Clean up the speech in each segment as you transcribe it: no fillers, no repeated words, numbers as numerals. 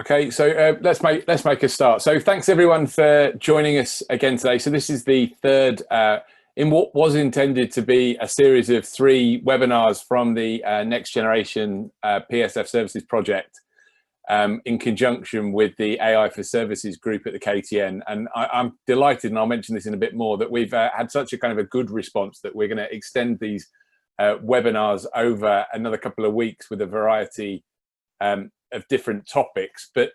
Okay, so let's make a start. So thanks everyone for joining us again today. So this is the third in what was intended to be a series of 3 webinars from the Next Generation PSF Services project in conjunction with the AI for Services group at the KTN. And I'm delighted, and I'll mention this in a bit more, that we've had such a kind of a good response that we're going to extend these webinars over another couple of weeks with a variety of different topics. But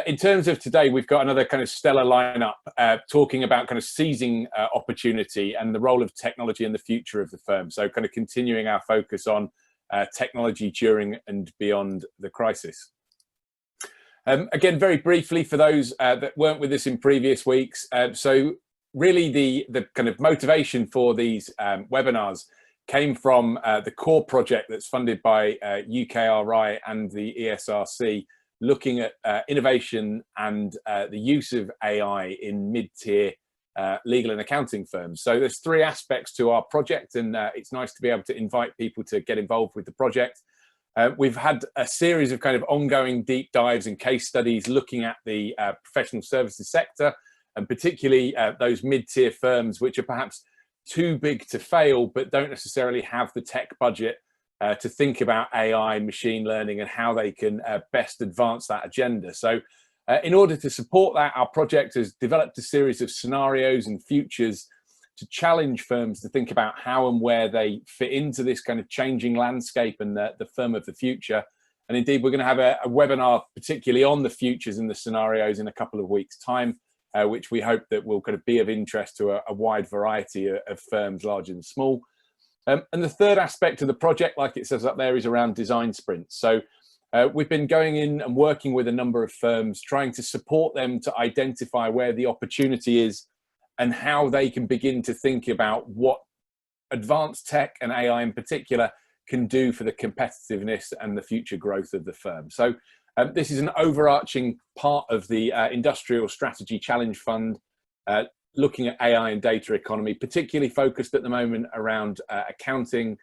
in terms of today, we've got another kind of stellar lineup talking about kind of seizing opportunity and the role of technology in the future of the firm. So kind of continuing our focus on technology during and beyond the crisis. Again, very briefly for those that weren't with us in previous weeks. So really the kind of motivation for these webinars came from the core project that's funded by UKRI and the ESRC, looking at innovation and the use of AI in mid-tier legal and accounting firms. So there's 3 aspects to our project, and it's nice to be able to invite people to get involved with the project. We've had a series of kind of ongoing deep dives and case studies looking at the professional services sector, and particularly those mid-tier firms which are perhaps too big to fail, but don't necessarily have the tech budget to think about AI, machine learning, and how they can best advance that agenda. So in order to support that, our project has developed a series of scenarios and futures to challenge firms to think about how and where they fit into this kind of changing landscape and the firm of the future. And indeed, we're going to have a webinar particularly on the futures and the scenarios in a couple of weeks' time, which we hope that will kind of be of interest to a wide variety of firms, large and small. And the third aspect of the project, like it says up there, is around design sprints. So we've been going in and working with a number of firms, trying to support them to identify where the opportunity is and how they can begin to think about what advanced tech and AI in particular can do for the competitiveness and the future growth of the firm. So this is an overarching part of the Industrial Strategy Challenge Fund, looking at AI and data economy, particularly focused at the moment around accounting,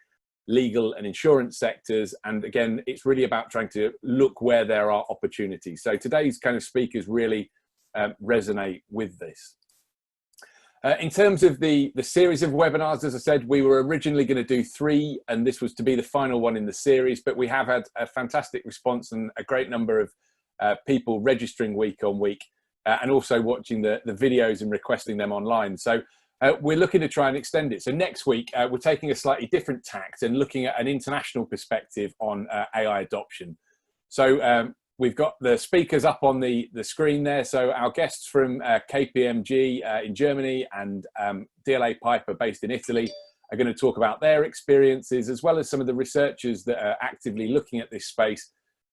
legal and insurance sectors. And again, it's really about trying to look where there are opportunities. So today's kind of speakers really resonate with this. In terms of the series of webinars, as I said, we were originally going to do 3, and this was to be the final one in the series, but we have had a fantastic response and a great number of people registering week on week and also watching the videos and requesting them online. So we're looking to try and extend it. So next week, we're taking a slightly different tact and looking at an international perspective on AI adoption. So we've got the speakers up on the screen there. So our guests from KPMG in Germany and DLA Piper based in Italy are going to talk about their experiences, as well as some of the researchers that are actively looking at this space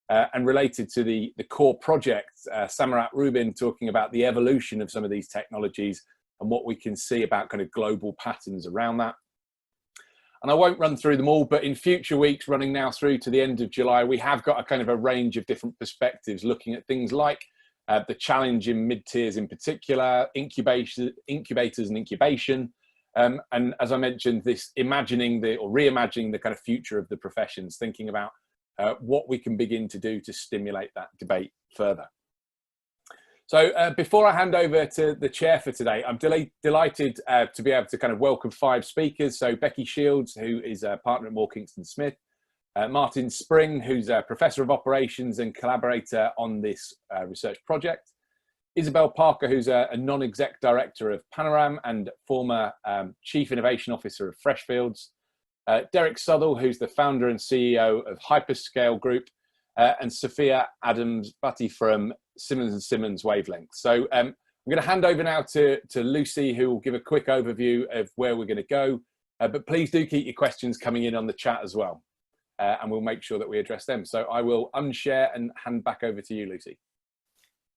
and related to the core project. Samarat Rubin talking about the evolution of some of these technologies and what we can see about kind of global patterns around that. And I won't run through them all, but in future weeks, running now through to the end of July, we have got a kind of a range of different perspectives, looking at things like the challenge in mid-tiers in particular, incubators and incubation. And as I mentioned, this reimagining the kind of future of the professions, thinking about what we can begin to do to stimulate that debate further. So before I hand over to the chair for today, I'm delighted to be able to kind of welcome 5 speakers. So Becky Shields, who is a partner at Moore Kingston Smith, Martin Spring, who's a professor of operations and collaborator on this research project, Isabel Parker, who's a non-exec director of Panoram and former chief innovation officer of Freshfields, Derek Southall, who's the founder and CEO of Hyperscale Group, and Sophia Adams-Butty from Simmons & Simmons Wavelength. So I'm going to hand over now to Lucy, who will give a quick overview of where we're going to go. But please do keep your questions coming in on the chat as well. And we'll make sure that we address them. So I will unshare and hand back over to you, Lucy.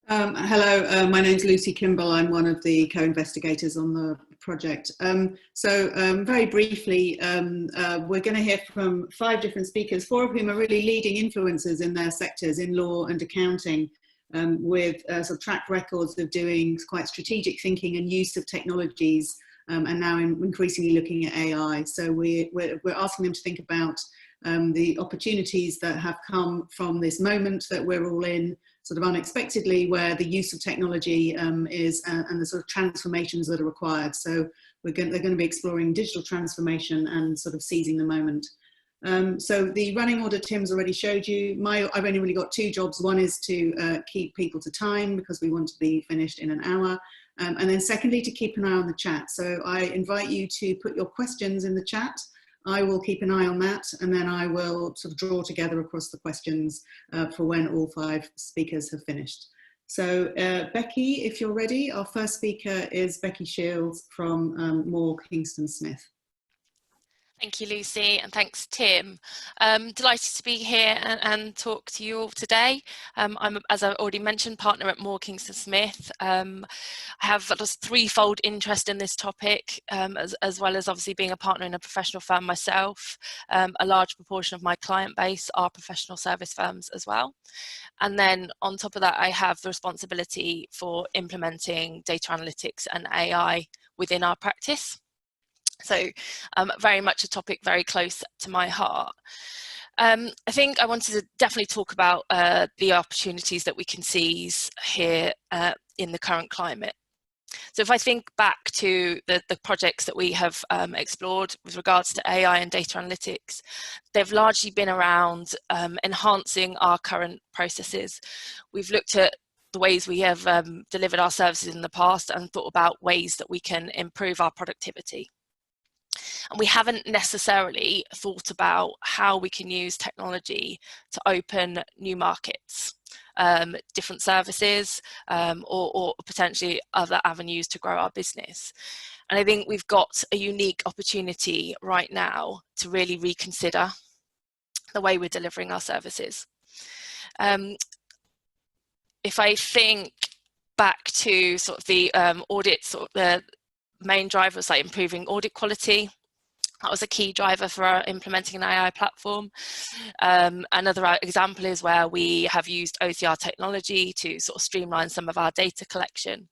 Hello, my name's Lucy Kimball. I'm one of the co-investigators on the project. Very briefly, we're going to hear from 5 different speakers, 4 of whom are really leading influencers in their sectors in law and accounting, with sort of track records of doing quite strategic thinking and use of technologies, and now increasingly looking at AI. So we're asking them to think about the opportunities that have come from this moment that we're all in, sort of unexpectedly, where the use of technology is and the sort of transformations that are required. So they're going to be exploring digital transformation and sort of seizing the moment. So the running order Tim's already showed you. I've only really got 2 jobs. One is to keep people to time, because we want to be finished in an hour. And then secondly, to keep an eye on the chat. So I invite you to put your questions in the chat. I will keep an eye on that, and then I will sort of draw together across the questions for when all 5 speakers have finished. So Becky, if you're ready, our first speaker is Becky Shields from Moore Kingston Smith. Thank you, Lucy, and thanks, Tim. Delighted to be here and talk to you all today. I'm, as I already mentioned, partner at Moore Kingston Smith. I have a threefold interest in this topic, as well as obviously being a partner in a professional firm myself. A large proportion of my client base are professional service firms as well. And then on top of that, I have the responsibility for implementing data analytics and AI within our practice. So very much a topic very close to my heart. I think I wanted to definitely talk about the opportunities that we can seize here in the current climate. So if I think back to the projects that we have explored with regards to AI and data analytics, they've largely been around enhancing our current processes. We've looked at the ways we have delivered our services in the past and thought about ways that we can improve our productivity. And we haven't necessarily thought about how we can use technology to open new markets, different services, or potentially other avenues to grow our business. And I think we've got a unique opportunity right now to really reconsider the way we're delivering our services. If I think back to sort of the audit, sort of the main drivers like improving audit quality, that was a key driver for our implementing an AI platform. Another example is where we have used OCR technology to sort of streamline some of our data collection.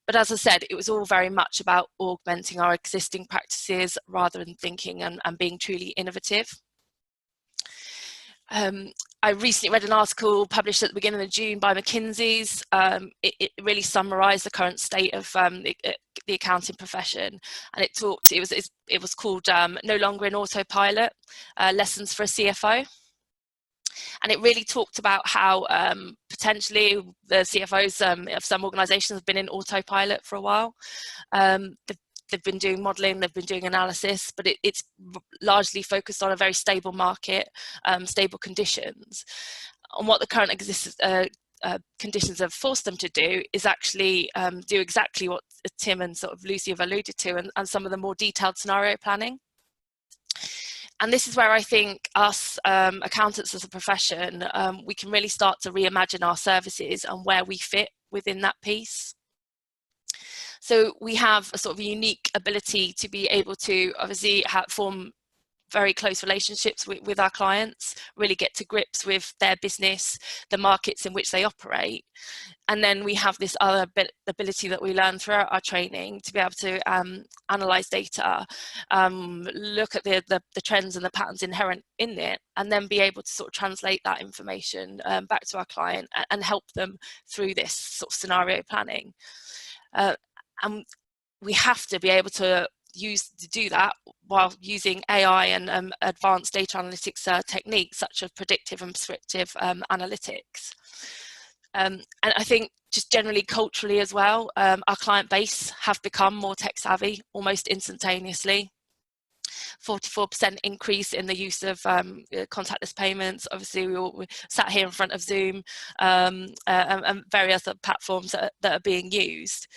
But as I said, it was all very much about augmenting our existing practices rather than thinking and being truly innovative. I recently read an article published at the beginning of June by McKinsey's. It really summarised the current state of the accounting profession, and it was called "No Longer in Autopilot: Lessons for a CFO." And it really talked about how potentially the CFOs of some organisations have been in autopilot for a while. They've been doing modelling, they've been doing analysis, but it's largely focused on a very stable market, stable conditions. And what the current conditions have forced them to do is actually do exactly what Tim and sort of Lucy have alluded to, and some of the more detailed scenario planning. And this is where I think us accountants as a profession, we can really start to reimagine our services and where we fit within that piece. So we have a sort of unique ability to be able to obviously form very close relationships with our clients, really get to grips with their business, the markets in which they operate. And then we have this other ability that we learn throughout our training to be able to analyse data, look at the trends and the patterns inherent in it, and then be able to sort of translate that information back to our client and help them through this sort of scenario planning. And we have to be able to do that while using AI and advanced data analytics techniques such as predictive and prescriptive analytics. And I think just generally culturally as well, our client base have become more tech savvy almost instantaneously. 44% increase in the use of contactless payments. Obviously, we sat here in front of Zoom and various other platforms that are being used.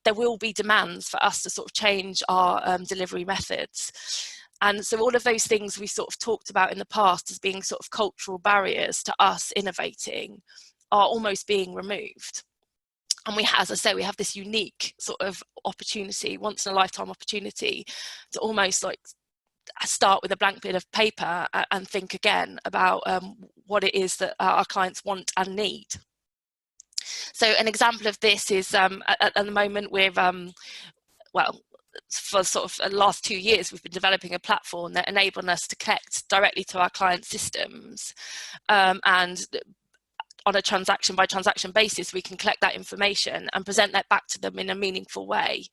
There will be demands for us to sort of change our delivery methods. And so all of those things we sort of talked about in the past as being sort of cultural barriers to us innovating are almost being removed. And we, as I say, we have this unique sort of opportunity, once in a lifetime opportunity, to almost like start with a blank bit of paper and think again about what it is that our clients want and need. So an example of this is at the moment we've, well, for sort of the last 2 years, we've been developing a platform that enables us to connect directly to our client systems and on a transaction by transaction basis, we can collect that information and present that back to them in a meaningful way.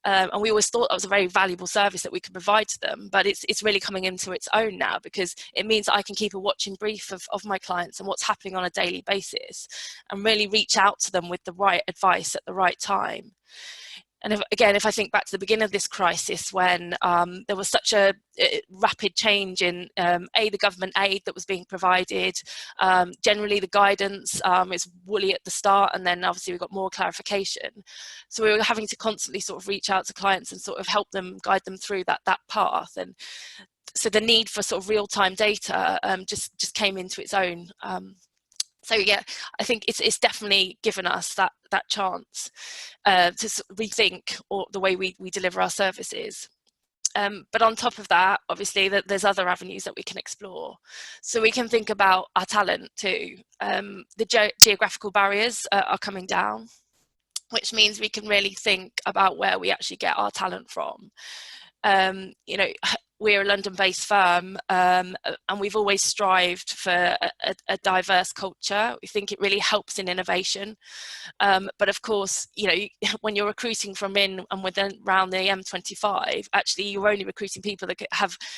And we always thought that was a very valuable service that we could provide to them, but it's really coming into its own now, because it means that I can keep a watching brief of my clients and what's happening on a daily basis, and really reach out to them with the right advice at the right time. And if I think back to the beginning of this crisis, when there was such a rapid change in the government aid that was being provided, generally the guidance is woolly at the start, and then obviously we got more clarification. So we were having to constantly sort of reach out to clients and sort of help them, guide them through that path. And so the need for sort of real-time data just came into its own. So yeah, I think it's definitely given us that chance to rethink the way we deliver our services. But on top of that, obviously, there's other avenues that we can explore. So we can think about our talent too. The geographical barriers are coming down, which means we can really think about where we actually get our talent from. You know, we're a London-based firm, and we've always strived for a diverse culture. We think it really helps in innovation. But of course, you know, when you're recruiting from in and within around the M25, actually you're only recruiting people that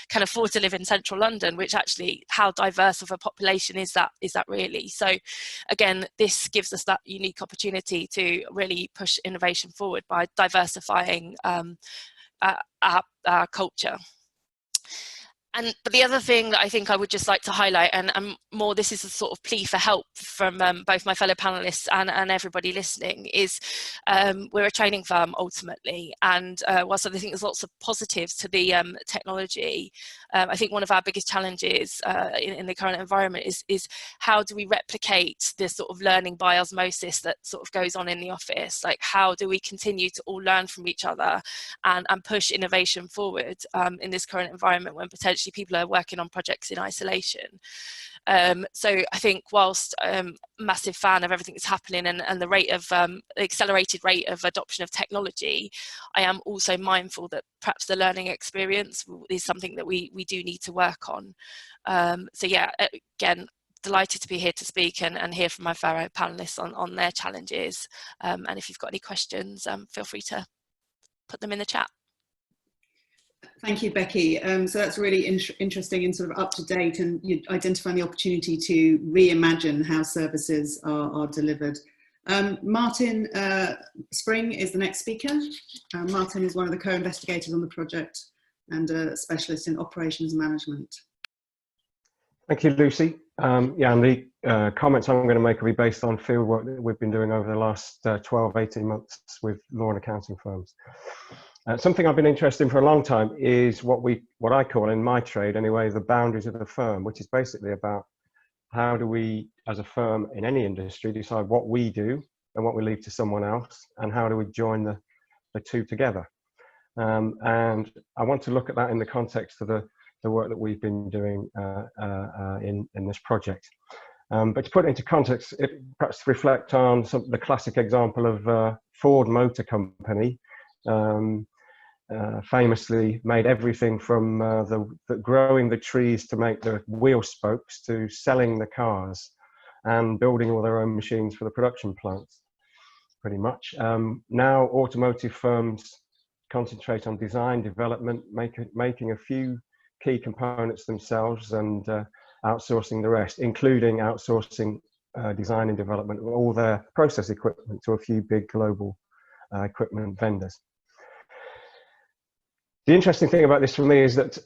can afford to live in central London, which actually, how diverse of a population is that really? So again, this gives us that unique opportunity to really push innovation forward by diversifying our culture. But the other thing that I think I would just like to highlight, and more, this is a sort of plea for help from both my fellow panelists and everybody listening, is we're a training firm ultimately, and whilst I think there's lots of positives to the technology, I think one of our biggest challenges in the current environment is how do we replicate this sort of learning by osmosis that sort of goes on in the office? Like, how do we continue to all learn from each other and push innovation forward in this current environment when potentially people are working on projects in isolation? So I think whilst massive fan of everything that's happening and the rate of accelerated rate of adoption of technology, I am also mindful that perhaps the learning experience is something that we do need to work on. So yeah, again, delighted to be here to speak and hear from my fellow panelists on their challenges. And if you've got any questions, feel free to put them in the chat. Thank you, Becky. So that's really interesting and sort of up to date, and you identifying the opportunity to reimagine how services are delivered. Martin Spring is the next speaker. Martin is one of the co-investigators on the project and a specialist in operations management. Thank you, Lucy. Yeah, and the comments I'm going to make will be based on field work that we've been doing over the last 12, 18 months with law and accounting firms. Something I've been interested in for a long time is what I call, in my trade anyway, the boundaries of the firm, which is basically about how do we, as a firm in any industry, decide what we do and what we leave to someone else, and how do we join the two together. And I want to look at that in the context of the work that we've been doing in this project. But to put it into context, perhaps reflect on the classic example of Ford Motor Company. Famously made everything from growing the trees to make the wheel spokes to selling the cars and building all their own machines for the production plants, pretty much. Now automotive firms concentrate on design, development, making a few key components themselves and outsourcing the rest, including outsourcing design and development of all their process equipment to a few big global equipment vendors. The interesting thing about this for me is that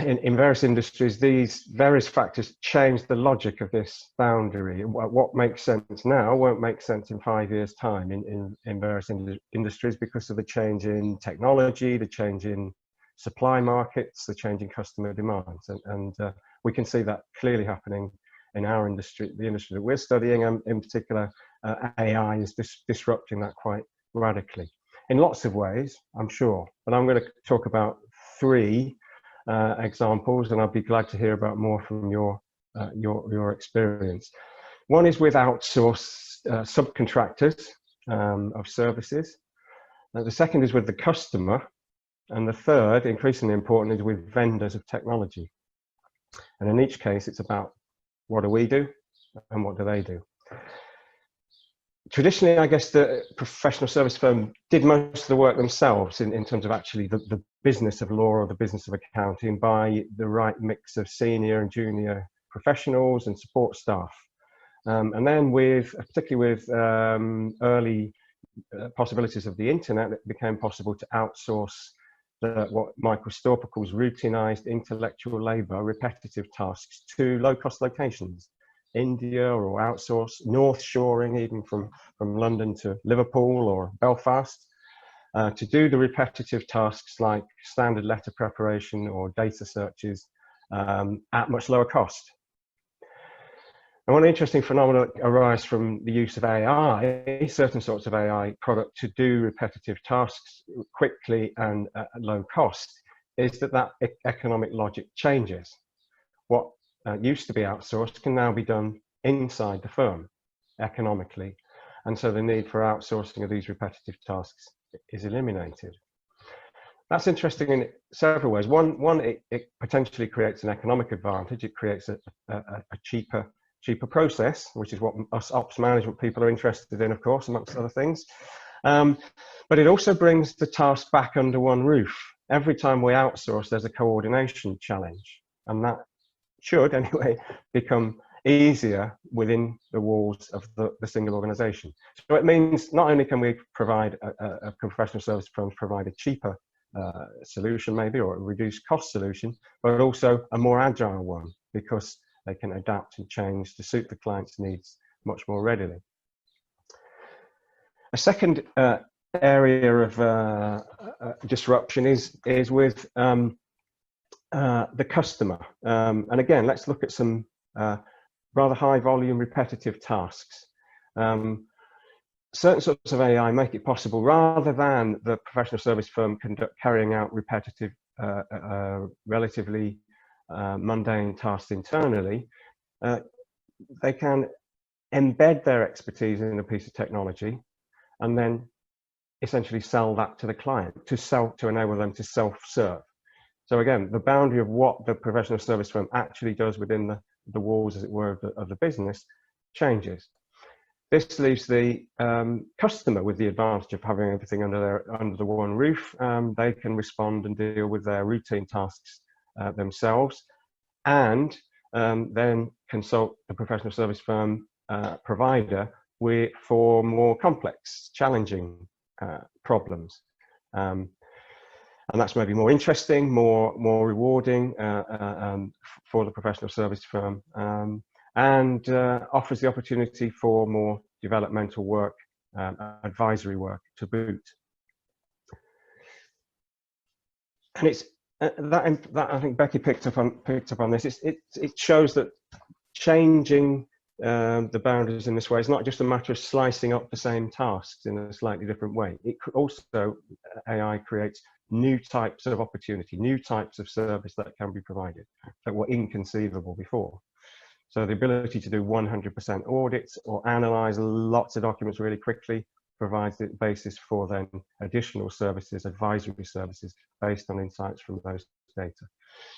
in various industries, these various factors change the logic of this boundary. What makes sense now won't make sense in 5 years' time in various industries because of the change in technology, the change in supply markets, the change in customer demands. And we can see that clearly happening in our industry, the industry that we're studying, and in particular, AI is disrupting that quite radically. In lots of ways, I'm sure, but I'm going to talk about 3 examples, and I'll be glad to hear about more from your experience. One is with outsourced subcontractors of services. The second is with the customer, and the third, increasingly important, is with vendors of technology. And in each case, it's about what do we do and what do they do. Traditionally, I guess the professional service firm did most of the work themselves in terms of actually the business of law or the business of accounting by the right mix of senior and junior professionals and support staff. And then particularly with early possibilities of the internet, it became possible to outsource what Michael Storper calls routinized intellectual labor, repetitive tasks to low-cost locations, India, or outsource north shoring, even from London to Liverpool or Belfast, to do the repetitive tasks like standard letter preparation or data searches at much lower cost. And one interesting phenomenon arises from the use of AI, certain sorts of AI product to do repetitive tasks quickly and at low cost, is that economic logic changes. What used to be outsourced can now be done inside the firm economically. And so the need for outsourcing of these repetitive tasks is eliminated. That's interesting in several ways. One, it potentially creates an economic advantage. It creates a cheaper process, which is what us ops management people are interested in, of course, amongst other things. But it also brings the task back under one roof. Every time we outsource, there's a coordination challenge, and that should, anyway, become easier within the walls of the single organization. So it means not only can we provide a professional service firm provide a cheaper solution, maybe, or a reduced cost solution, but also a more agile one, because they can adapt and change to suit the client's needs much more readily. A second area of disruption is with the customer. And again, let's look at some rather high volume repetitive tasks. Certain sorts of AI make it possible, rather than the professional service firm carrying out repetitive, relatively mundane tasks internally, they can embed their expertise in a piece of technology and then essentially sell that to the client to enable them to self-serve. So again, the boundary of what the professional service firm actually does within the walls, as it were, of the business changes. This leaves the customer with the advantage of having everything under the one roof. They can respond and deal with their routine tasks themselves, and then consult the professional service firm provider for more complex, challenging problems. And that's maybe more interesting, more rewarding for the professional service firm, and offers the opportunity for more developmental work, advisory work to boot. And it's that I think Becky picked up on this. It shows that changing the boundaries in this way is not just a matter of slicing up the same tasks in a slightly different way. It also, AI creates new types of opportunity, new types of service that can be provided that were inconceivable before. So the ability to do 100% audits or analyze lots of documents really quickly provides the basis for then additional services, advisory services, based on insights from those data.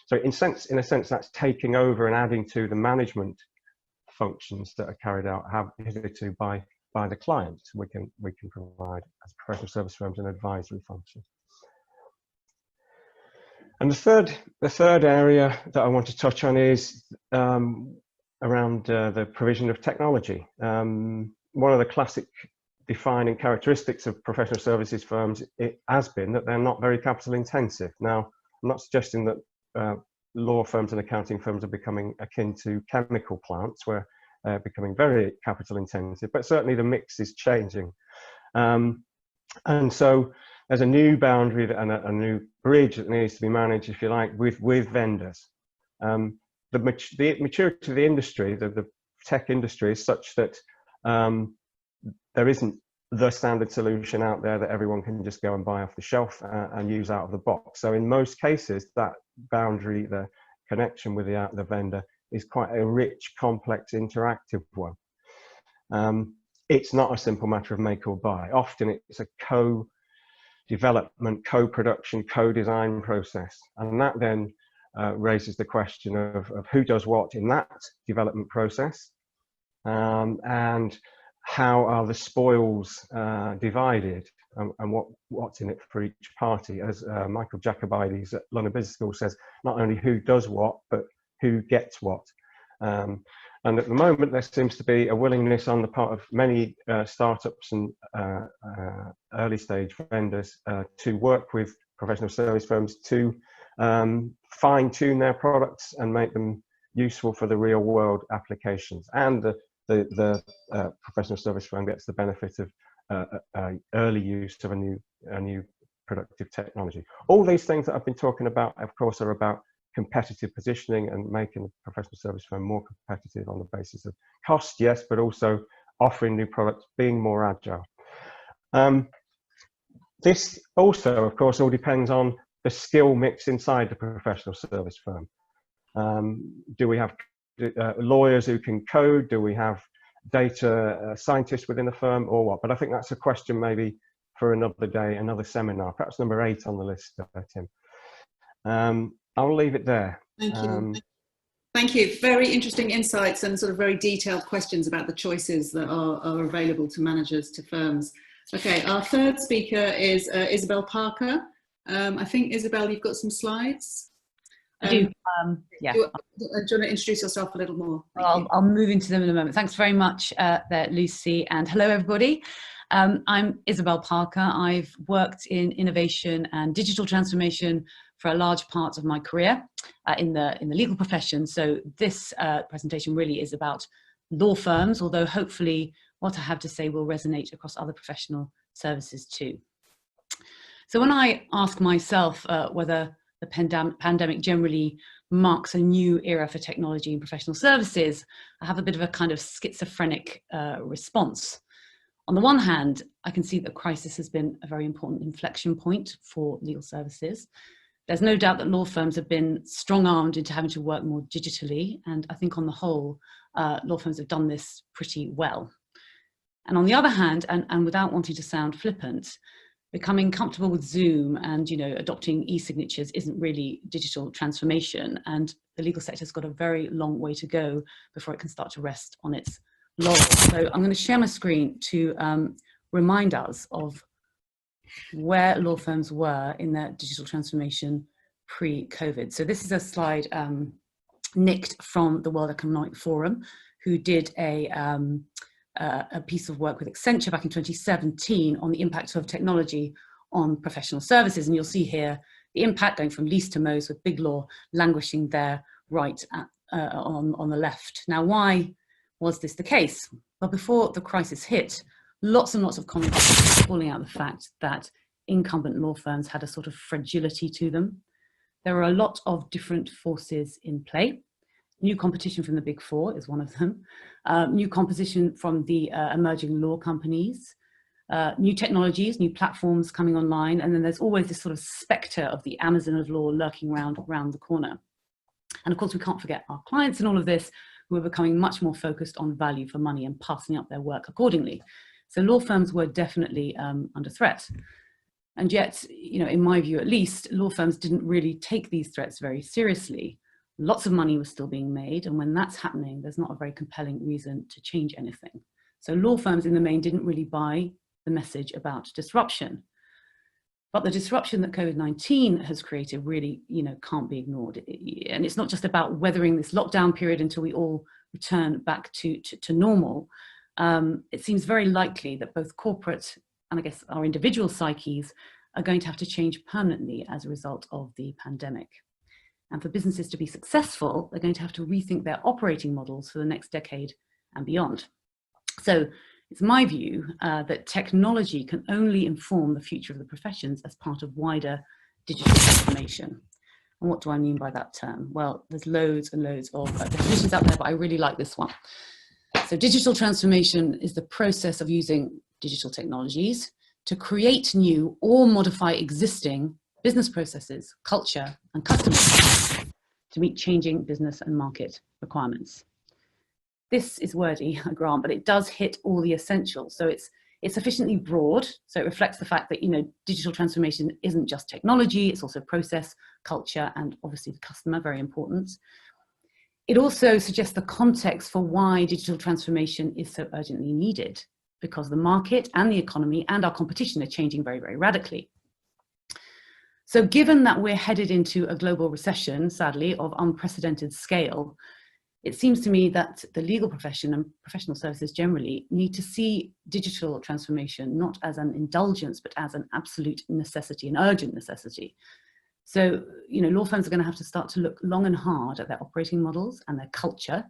So in a sense, that's taking over and adding to the management functions that are carried out hitherto by the client. We can provide, as professional service firms, an advisory function. And the third area that I want to touch on is around the provision of technology. One of the classic defining characteristics of professional services firms has been that they're not very capital intensive. Now, I'm not suggesting that law firms and accounting firms are becoming akin to chemical plants, where they're becoming very capital intensive, but certainly the mix is changing. And so there's a new boundary and a new bridge that needs to be managed, if you like, with vendors. The maturity of the industry, the tech industry, is such that there isn't the standard solution out there that everyone can just go and buy off the shelf and use out of the box. So in most cases, that boundary, the connection with the vendor, is quite a rich, complex, interactive one. It's not a simple matter of make or buy. Often it's a co-development, co-production, co-design process. And that then raises the question of who does what in that development process, and how are the spoils divided, and what's in it for each party. As Michael Jacobides at London Business School says, not only who does what, but who gets what. And at the moment, there seems to be a willingness on the part of many startups and early stage vendors to work with professional service firms to fine tune their products and make them useful for the real world applications. And the professional service firm gets the benefit of early use of a new productive technology. All these things that I've been talking about, of course, are about competitive positioning and making the professional service firm more competitive on the basis of cost, yes, but also offering new products, being more agile. This also, of course, all depends on the skill mix inside the professional service firm. Do we have lawyers who can code? Do we have data scientists within the firm, or what? But I think that's a question maybe for another day, another seminar, perhaps number 8 on the list, Tim. I'll leave it there. Thank you. Thank you. Very interesting insights and sort of very detailed questions about the choices that are available to managers, to firms. Okay, our third speaker is Isabel Parker. I think, Isabel, you've got some slides. I do. Yeah. Do you want to introduce yourself a little more? I'll move into them in a moment. Thanks very much there, Lucy, and hello, everybody. I'm Isabel Parker. I've worked in innovation and digital transformation for a large part of my career in the legal profession. So this presentation really is about law firms, although hopefully what I have to say will resonate across other professional services too. So when I ask myself whether the pandemic generally marks a new era for technology and professional services, I have a bit of a kind of schizophrenic response. On the one hand, I can see that crisis has been a very important inflection point for legal services. There's no doubt that law firms have been strong-armed into having to work more digitally, and I think on the whole, law firms have done this pretty well. And on the other hand, and without wanting to sound flippant, becoming comfortable with Zoom and adopting e-signatures isn't really digital transformation, and the legal sector's got a very long way to go before it can start to rest on its laurels. So I'm going to share my screen to remind us of where law firms were in their digital transformation pre-COVID. So this is a slide nicked from the World Economic Forum, who did a piece of work with Accenture back in 2017 on the impact of technology on professional services. And you'll see here the impact going from least to most, with big law languishing there right on the left. Now, why was this the case? Well, before the crisis hit, lots and lots of comments were calling out the fact that incumbent law firms had a sort of fragility to them. There were a lot of different forces in play. New competition from the Big Four is one of them. New competition from the emerging law companies, new technologies, new platforms coming online, and then there's always this sort of spectre of the Amazon of law lurking around the corner. And of course, we can't forget our clients in all of this, who are becoming much more focused on value for money and passing up their work accordingly. So law firms were definitely under threat. And yet, in my view at least, law firms didn't really take these threats very seriously. Lots of money was still being made, and when that's happening, there's not a very compelling reason to change anything. So law firms in the main didn't really buy the message about disruption. But the disruption that COVID-19 has created really, can't be ignored. And it's not just about weathering this lockdown period until we all return back to normal. It seems very likely that both corporate and I guess our individual psyches are going to have to change permanently as a result of the pandemic. And for businesses to be successful, they're going to have to rethink their operating models for the next decade and beyond. So it's my view that technology can only inform the future of the professions as part of wider digital transformation. And what do I mean by that term? Well, there's loads and loads of definitions out there, but I really like this one. So digital transformation is the process of using digital technologies to create new or modify existing business processes, culture, and customers to meet changing business and market requirements. This is wordy, I grant, but it does hit all the essentials. So it's sufficiently broad, so it reflects the fact that digital transformation isn't just technology, it's also process, culture, and obviously the customer, very important. It also suggests the context for why digital transformation is so urgently needed, because the market and the economy and our competition are changing very, very radically. So given that we're headed into a global recession, sadly, of unprecedented scale, it seems to me that the legal profession and professional services generally need to see digital transformation not as an indulgence, but as an absolute necessity, an urgent necessity. So, law firms are going to have to start to look long and hard at their operating models and their culture,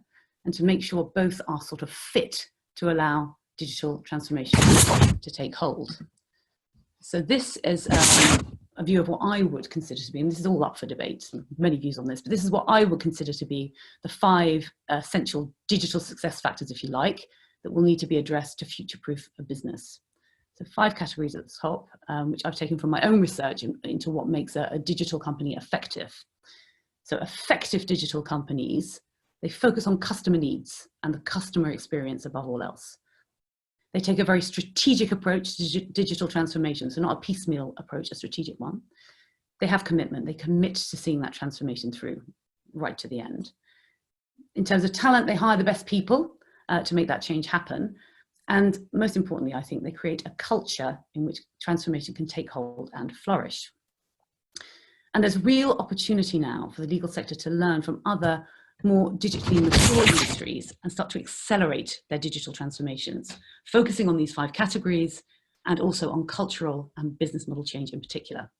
and to make sure both are sort of fit to allow digital transformation to take hold. So this is a view of what I would consider to be, and this is all up for debate, many views on this, but this is what I would consider to be the 5 essential digital success factors, if you like, that will need to be addressed to future-proof a business. So 5 categories at the top, which I've taken from my own research into what makes a digital company effective. So effective digital companies, they focus on customer needs and the customer experience above all else. They take a very strategic approach to digital transformation, so not a piecemeal approach, a strategic one. They have commitment. They commit to seeing that transformation through right to the end. In terms of talent, they hire the best people to make that change happen. And most importantly, I think they create a culture in which transformation can take hold and flourish. And there's real opportunity now for the legal sector to learn from other more digitally mature industries and start to accelerate their digital transformations, focusing on these 5 categories and also on cultural and business model change in particular.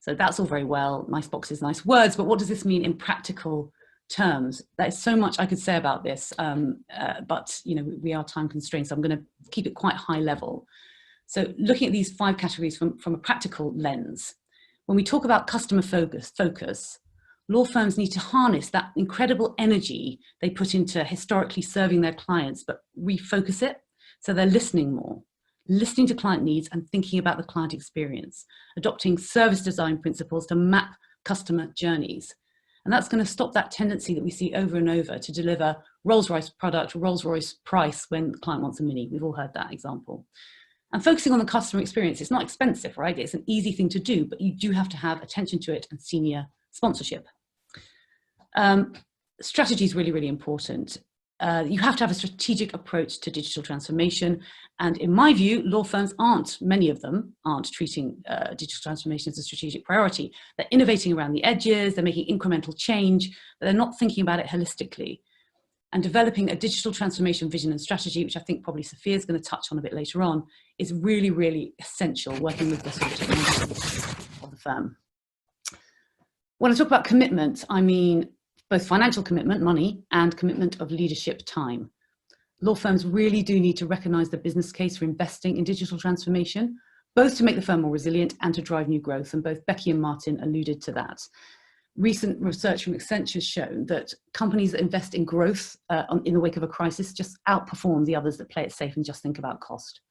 So that's all very well, nice boxes, nice words, but what does this mean in practical terms? There's so much I could say about this, but we are time constrained, so I'm going to keep it quite high level. So looking at these 5 categories from a practical lens, when we talk about customer focus, law firms need to harness that incredible energy they put into historically serving their clients, but refocus it so they're listening more, listening to client needs and thinking about the client experience, adopting service design principles to map customer journeys. And that's going to stop that tendency that we see over and over to deliver Rolls-Royce product, Rolls-Royce price when the client wants a Mini. We've all heard that example. And focusing on the customer experience, it's not expensive, right? It's an easy thing to do, but you do have to have attention to it and senior sponsorship. Strategy is really, really important. You have to have a strategic approach to digital transformation. And in my view, law firms many of them aren't treating digital transformation as a strategic priority. They're innovating around the edges, they're making incremental change, but they're not thinking about it holistically. And developing a digital transformation vision and strategy, which I think probably Sophia is going to touch on a bit later on, is really, really essential, working with the sort of technology of the firm. When I talk about commitment, I mean both financial commitment, money, and commitment of leadership time. Law firms really do need to recognise the business case for investing in digital transformation, both to make the firm more resilient and to drive new growth. And both Becky and Martin alluded to that. Recent research from Accenture has shown that companies that invest in growth in the wake of a crisis just outperform the others that play it safe and just think about cost.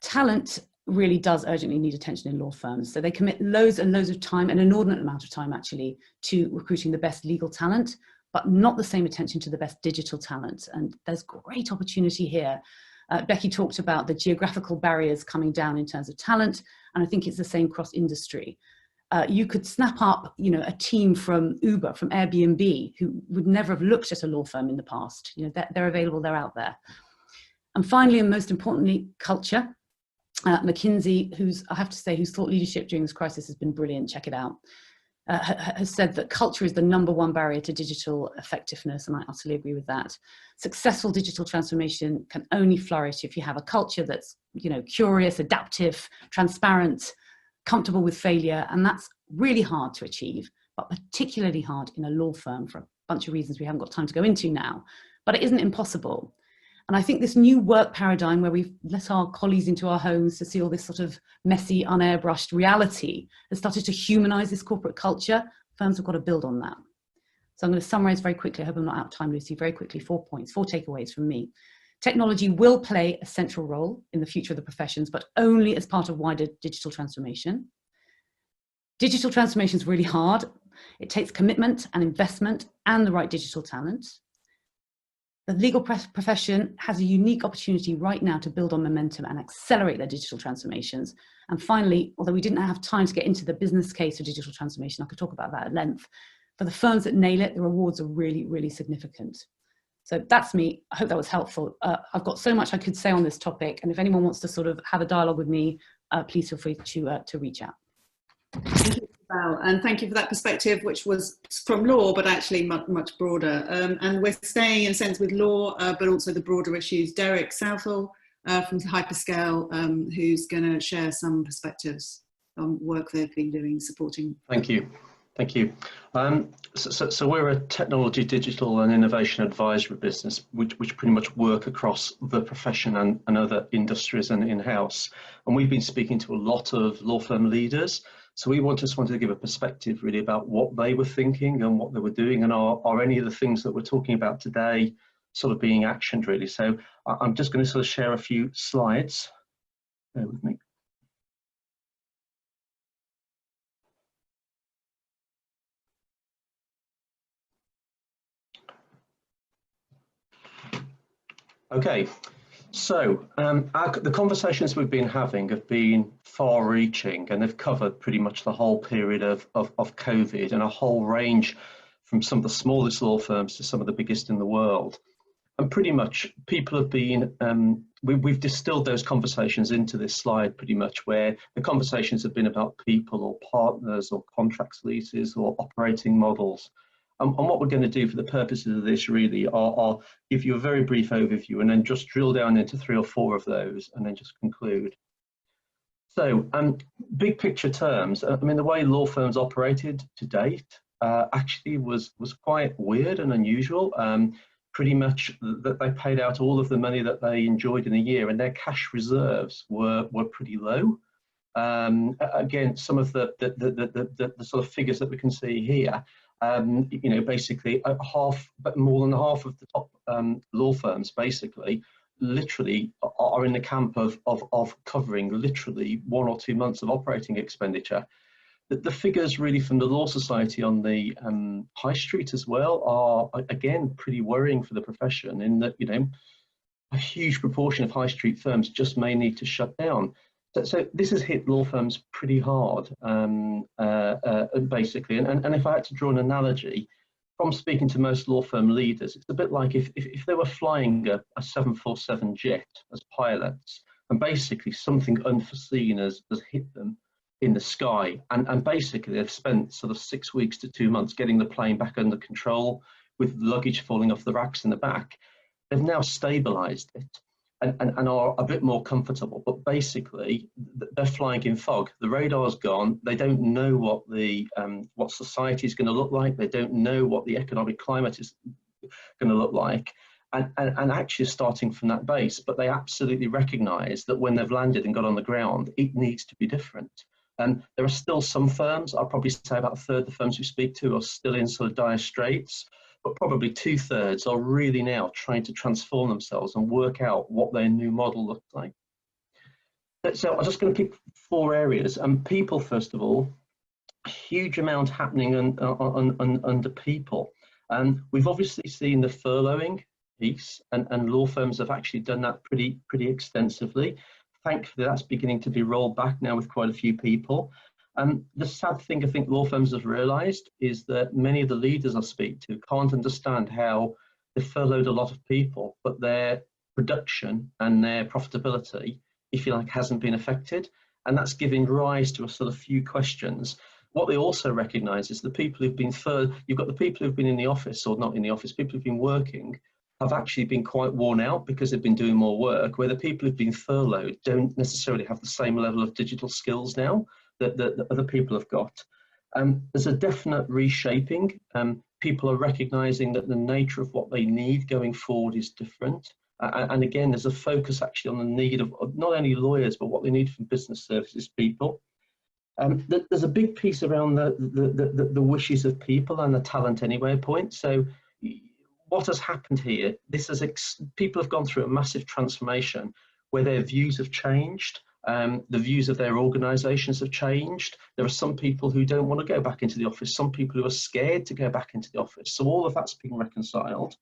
Talent really does urgently need attention in law firms. So they commit loads and loads of time, an inordinate amount of time actually, to recruiting the best legal talent, but not the same attention to the best digital talent. And there's great opportunity here. Becky talked about the geographical barriers coming down in terms of talent, and I think it's the same cross industry. You could snap up, a team from Uber, from Airbnb, who would never have looked at a law firm in the past. They're available, they're out there. And finally, and most importantly, culture. McKinsey, whose thought leadership during this crisis has been brilliant, check it out, has said that culture is the #1 barrier to digital effectiveness, and I utterly agree with that. Successful digital transformation can only flourish if you have a culture that's, curious, adaptive, transparent, comfortable with failure, and that's really hard to achieve, but particularly hard in a law firm for a bunch of reasons we haven't got time to go into now, but it isn't impossible. And I think this new work paradigm where we've let our colleagues into our homes to see all this sort of messy, unairbrushed reality has started to humanize this corporate culture. Firms have got to build on that. So I'm going to summarize very quickly. I hope I'm not out of time, Lucy. Very quickly, 4 points, 4 takeaways from me. Technology will play a central role in the future of the professions, but only as part of wider digital transformation. Digital transformation is really hard. It takes commitment and investment and the right digital talent. The legal profession has a unique opportunity right now to build on momentum and accelerate their digital transformations. And finally, although we didn't have time to get into the business case for digital transformation, I could talk about that at length, For the firms that nail it, the rewards are really, really significant. So that's me. I hope that was helpful. I've got so much I could say on this topic, and if anyone wants to sort of have a dialogue with me, please feel free to reach out. Thank you, Isabel, and thank you for that perspective, which was from law, but actually much broader. And we're staying in a sense with law, but also the broader issues. Derek Southall from Hyperscale, who's going to share some perspectives on work they've been doing supporting. Thank you. Thank you. So we're a technology, digital and innovation advisory business, which pretty much work across the profession and other industries and in-house. And we've been speaking to a lot of law firm leaders. So we just wanted to give a perspective really about what they were thinking and what they were doing, and are any of the things that we're talking about today sort of being actioned really. So I'm just going to sort of share a few slides. Bear with me. Okay, so the conversations we've been having have been far-reaching, and they've covered pretty much the whole period of COVID, and a whole range from some of the smallest law firms to some of the biggest in the world. And pretty much people have been, we've distilled those conversations into this slide pretty much, where the conversations have been about people or partners or contracts, leases or operating models. And what we're going to do for the purposes of this really are give you a very brief overview and then just drill down into 3 or 4 of those and then just conclude. So big picture terms, I mean, the way law firms operated to date actually was quite weird and unusual. Pretty much that they paid out all of the money that they enjoyed in a year, and their cash reserves were pretty low. Again, some of the sort of figures that we can see here, you know, basically more than half of the top law firms basically literally are in the camp of covering literally 1 or 2 months of operating expenditure. The figures really from the Law Society on the high street as well are again pretty worrying for the profession, in that, you know, a huge proportion of high street firms just may need to shut down. So this has hit law firms pretty hard, basically. And if I had to draw an analogy from speaking to most law firm leaders, it's a bit like if they were flying a 747 jet as pilots, and basically something unforeseen has hit them in the sky, and basically they've spent sort of 6 weeks to 2 months getting the plane back under control, with luggage falling off the racks in the back. They've now stabilized it and are a bit more comfortable, but basically they're flying in fog. The radar's gone. They don't know what society is going to look like. They don't know what the economic climate is going to look like, and actually starting from that base. But they absolutely recognize that when they've landed and got on the ground, it needs to be different. And there are still some firms, I'll probably say about a third of the firms we speak to are still in sort of dire straits, but probably 2/3 are really now trying to transform themselves and work out what their new model looks like. So I'm just going to pick 4 areas. People, first of all, a huge amount happening under people. We've obviously seen the furloughing piece, and law firms have actually done that pretty extensively. Thankfully, that's beginning to be rolled back now with quite a few people. The sad thing I think law firms have realised is that many of the leaders I speak to can't understand how they furloughed a lot of people, but their production and their profitability, if you like, hasn't been affected. And that's giving rise to a sort of few questions. What they also recognise is the people who've been furloughed, you've got the people who've been in the office or not in the office, people who've been working, have actually been quite worn out because they've been doing more work, where the people who've been furloughed don't necessarily have the same level of digital skills now that other people have got. There's a definite reshaping. People are recognising that the nature of what they need going forward is different. And again, there's a focus actually on the need of not only lawyers, but what they need from business services people. There's a big piece around the wishes of people and the talent anywhere point. So what has happened here, people have gone through a massive transformation where their views have changed, the views of their organisations have changed. There are some people who don't want to go back into the office, some people who are scared to go back into the office. So all of that's being reconciled.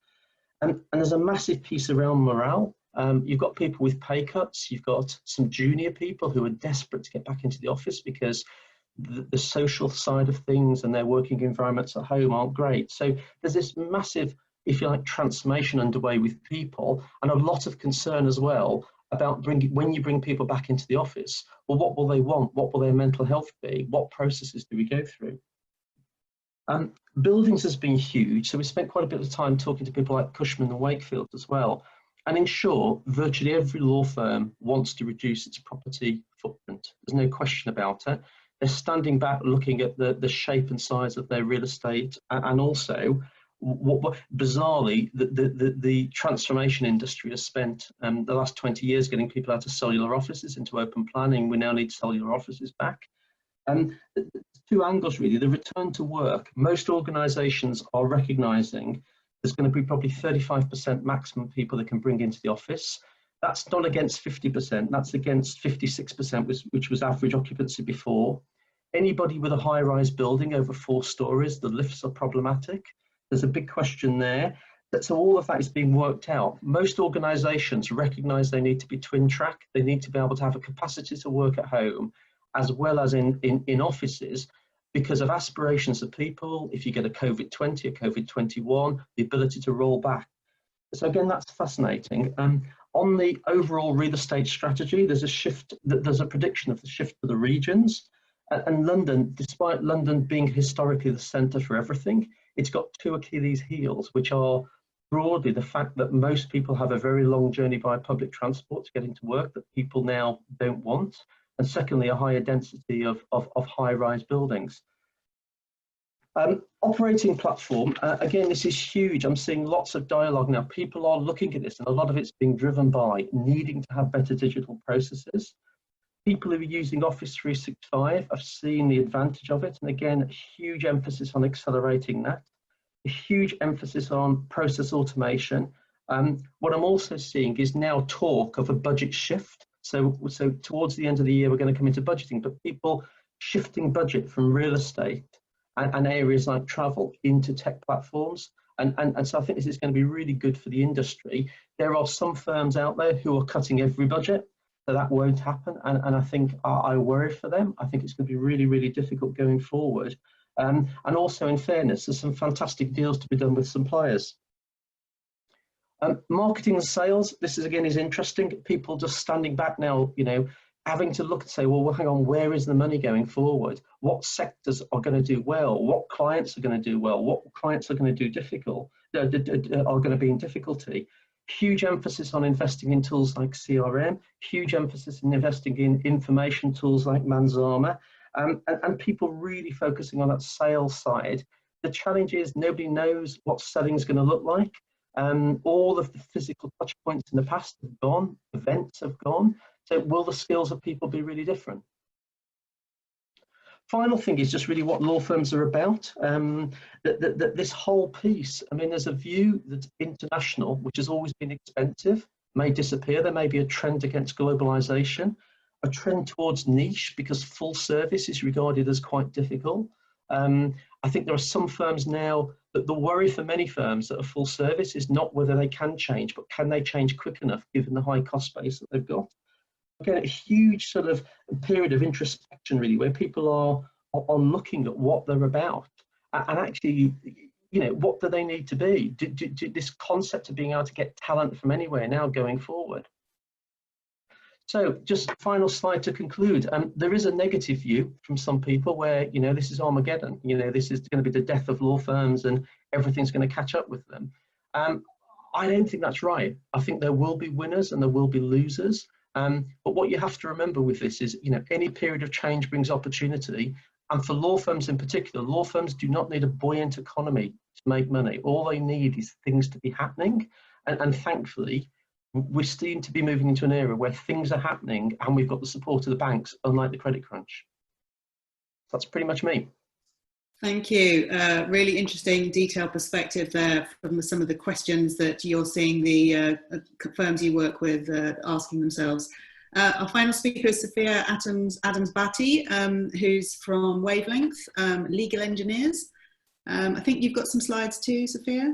And there's a massive piece around morale. You've got people with pay cuts, you've got some junior people who are desperate to get back into the office because the social side of things and their working environments at home aren't great. So there's this massive, if you like, transformation underway with people, and a lot of concern as well about when you bring people back into the office, well, what will they want? What will their mental health be? What processes do we go through? Buildings has been huge, so we spent quite a bit of time talking to people like Cushman and Wakefield as well. And in short, virtually every law firm wants to reduce its property footprint. There's no question about it. They're standing back looking at the shape and size of their real estate, and also what bizarrely the transformation industry has spent the last 20 years getting people out of cellular offices into open planning. We now need cellular offices back. Two angles really. The return to work. Most organisations are recognising there's going to be probably 35% maximum people that can bring into the office. That's not against 50%, that's against 56%, which was average occupancy before. Anybody with a high-rise building over 4 stories, the lifts are problematic. There's a big question there. So all of that is being worked out. Most organisations recognise they need to be twin track. They need to be able to have a capacity to work at home as well as in offices, because of aspirations of people. If you get a COVID-20, a COVID-21, the ability to roll back. So again, that's fascinating. On the overall real estate strategy, there's a shift, there's a prediction of the shift to the regions. And London, despite London being historically the centre for everything, it's got 2 Achilles heels, which are broadly the fact that most people have a very long journey by public transport to get into work that people now don't want. And secondly, a higher density of high-rise buildings. Operating platform, again, this is huge. I'm seeing lots of dialogue now. People are looking at this, and a lot of it's being driven by needing to have better digital processes. People who are using Office 365 have seen the advantage of it, and again, a huge emphasis on accelerating that. A huge emphasis on process automation. What I'm also seeing is now talk of a budget shift. So towards the end of the year, we're going to come into budgeting, but people shifting budget from real estate and areas like travel into tech platforms. And so I think this is going to be really good for the industry. There are some firms out there who are cutting every budget, so that won't happen. And I think I worry for them. I think it's going to be really, really difficult going forward. And also, in fairness, there's some fantastic deals to be done with some players. Marketing and sales, this is again is interesting. People just standing back now, you know, having to look and say, well, hang on, where is the money going forward? What sectors are going to do well? What clients are going to do well? What clients are going to do difficult? Are going to be in difficulty? Huge emphasis on investing in tools like CRM. Huge emphasis in investing in information tools like Manzana, and people really focusing on that sales side. The challenge is nobody knows what selling is going to look like. All of the physical touch points in the past have gone, events have gone. So will the skills of people be really different? Final thing is just really what law firms are about. This whole piece, I mean, there's a view that's international, which has always been expensive, may disappear. There may be a trend against globalization, a trend towards niche because full service is regarded as quite difficult. I think there are some firms now that the worry for many firms that are full service is not whether they can change, but can they change quick enough given the high cost base that they've got. Again, a huge sort of period of introspection really, where people are looking at what they're about and actually, you know, what do they need to be? This concept of being able to get talent from anywhere now going forward. So just final slide to conclude. There is a negative view from some people where, you know, this is Armageddon. You know, this is going to be the death of law firms and everything's going to catch up with them. I don't think that's right. I think there will be winners and there will be losers. But what you have to remember with this is, you know, any period of change brings opportunity. And for law firms in particular, law firms do not need a buoyant economy to make money. All they need is things to be happening. And thankfully, we seem to be moving into an era where things are happening and we've got the support of the banks, unlike the credit crunch. That's pretty much me. Thank you. Really interesting, detailed perspective there from some of the questions that you're seeing the firms you work with asking themselves. Our final speaker is Sophia Adams-Batty, who's from Wavelength, Legal Engineers. I think you've got some slides too, Sophia.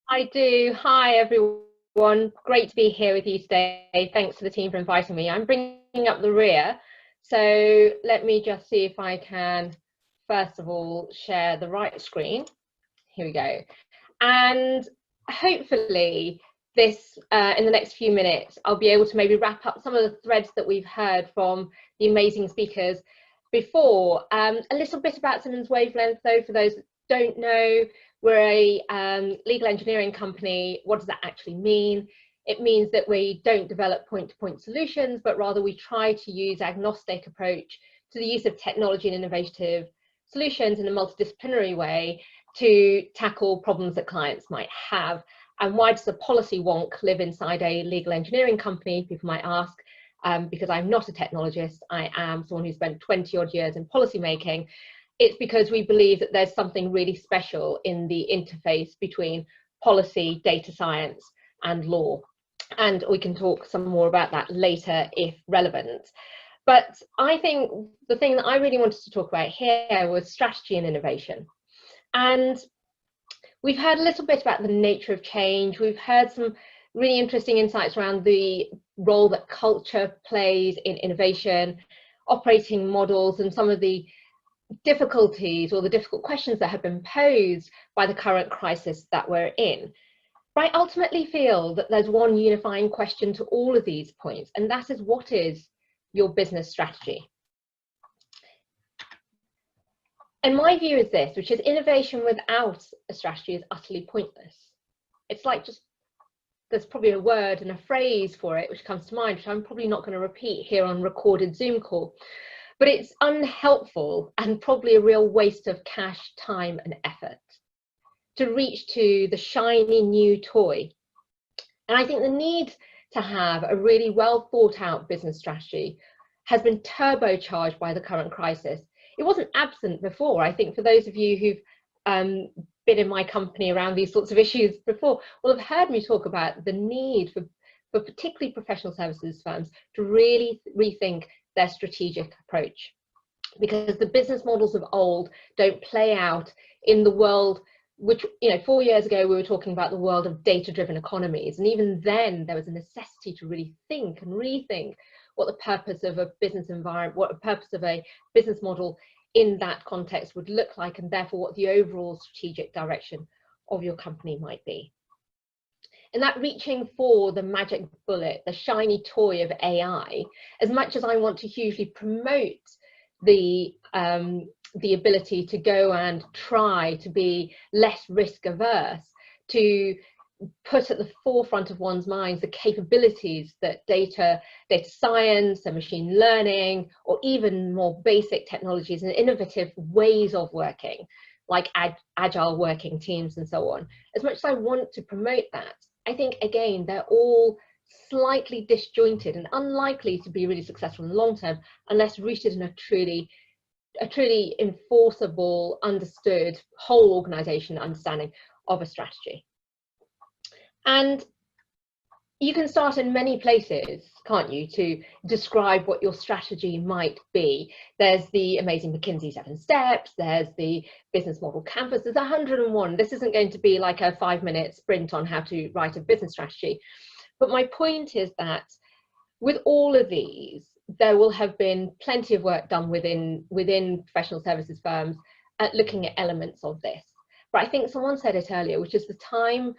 I do. Hi, everyone. Great to be here with you today. Thanks to the team for inviting me. I'm bringing up the rear So let me just see if I can, first of all, share the right screen. Here we go. And hopefully this, in the next few minutes, I'll be able to maybe wrap up some of the threads that we've heard from the amazing speakers before. A little bit about Simmons Wavelength, though, for those that don't know, we're a legal engineering company. What does that actually mean? It means that we don't develop point-to-point solutions, but rather we try to use agnostic approach to the use of technology and innovative solutions in a multidisciplinary way to tackle problems that clients might have. And why does a policy wonk live inside a legal engineering company? People might ask, because I'm not a technologist, I am someone who spent 20 odd years in policy making. It's because we believe that there's something really special in the interface between policy, data science, and law. And we can talk some more about that later if relevant. But I think the thing that I really wanted to talk about here was strategy and innovation. And we've heard a little bit about the nature of change. We've heard some really interesting insights around the role that culture plays in innovation, operating models, and some of the difficulties or the difficult questions that have been posed by the current crisis that we're in. But I ultimately feel that there's one unifying question to all of these points, and that is, what is your business strategy? And my view is this, which is innovation without a strategy is utterly pointless. It's like just, there's probably a word and a phrase for it which comes to mind, which I'm probably not going to repeat here on recorded Zoom call, but it's unhelpful and probably a real waste of cash, time and effort to reach to the shiny new toy. And I think the need to have a really well thought out business strategy has been turbocharged by the current crisis. It wasn't absent before. I think for those of you who've been in my company around these sorts of issues before will have heard me talk about the need for particularly professional services firms to really rethink their strategic approach, because the business models of old don't play out in the world which, 4 years ago we were talking about the world of data-driven economies, and even then there was a necessity to really think and rethink what the purpose of a business environment, what the purpose of a business model in that context would look like, and therefore what the overall strategic direction of your company might be. And that reaching for the magic bullet, the shiny toy of AI, as much as I want to hugely promote the ability to go and try to be less risk averse, to put at the forefront of one's minds the capabilities that data science and machine learning, or even more basic technologies and innovative ways of working, like agile working teams and so on. As much as I want to promote that, I think, again, they're all slightly disjointed and unlikely to be really successful in the long term unless rooted in a truly enforceable, understood, whole organization understanding of a strategy. And you can start in many places, can't you, to describe what your strategy might be. There's the amazing McKinsey 7 steps, there's the business model canvas, there's 101. This isn't going to be like a 5-minute sprint on how to write a business strategy. But my point is that with all of these, there will have been plenty of work done within professional services firms at looking at elements of this. But I think someone said it earlier, which is the time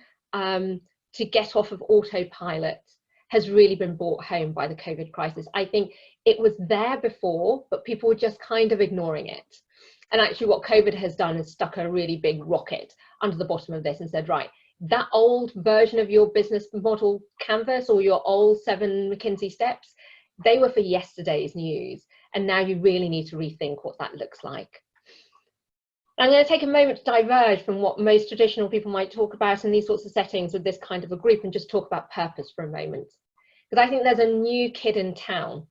to get off of autopilot has really been brought home by the COVID crisis. I think it was there before, but people were just kind of ignoring it. And actually what COVID has done is stuck a really big rocket under the bottom of this and said, right, that old version of your business model canvas or your old 7 McKinsey steps, they were for yesterday's news. And now you really need to rethink what that looks like. I'm going to take a moment to diverge from what most traditional people might talk about in these sorts of settings with this kind of a group and just talk about purpose for a moment. Because I think there's a new kid in town.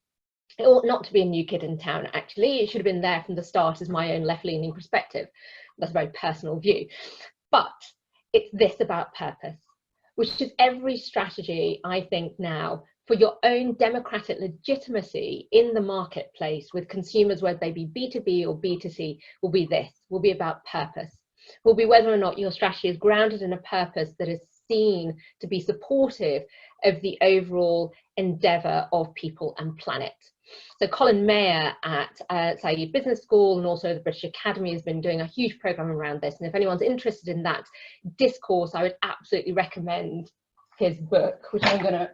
It ought not to be a new kid in town, actually. It should have been there from the start as my own left-leaning perspective. That's a very personal view. But it's this about purpose, which is every strategy, I think now, for your own democratic legitimacy in the marketplace with consumers, whether they be B2B or B2C, will be this, will be about purpose, will be whether or not your strategy is grounded in a purpose that is seen to be supportive of the overall endeavour of people and planet. So Colin Mayer at Saïd Business School and also the British Academy has been doing a huge programme around this, and if anyone's interested in that discourse, I would absolutely recommend his book, which I'm going to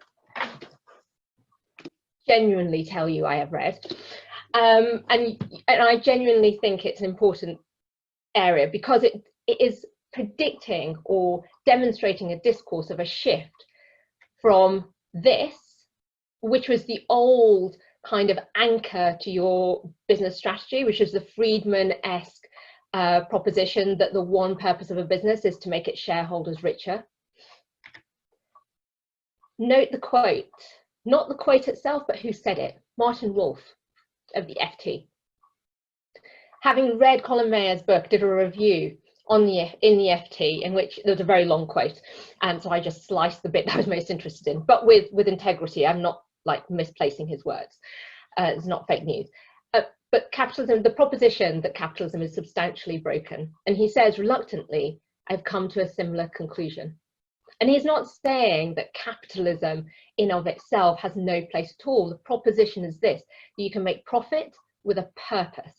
genuinely tell you I have read. And I genuinely think it's an important area because it is predicting or demonstrating a discourse of a shift from this, which was the old kind of anchor to your business strategy, which is the Friedman-esque proposition that the one purpose of a business is to make its shareholders richer. Note the quote, not the quote itself, but who said it. Martin Wolf of the FT. Having read Colin Mayer's book, did a review on in the FT in which there was a very long quote, and so I just sliced the bit that I was most interested in, but with integrity. I'm not like misplacing his words. It's not fake news. But capitalism, the proposition that capitalism is substantially broken, and he says reluctantly, I've come to a similar conclusion. And he's not saying that capitalism in of itself has no place at all. The proposition is this: you can make profit with a purpose.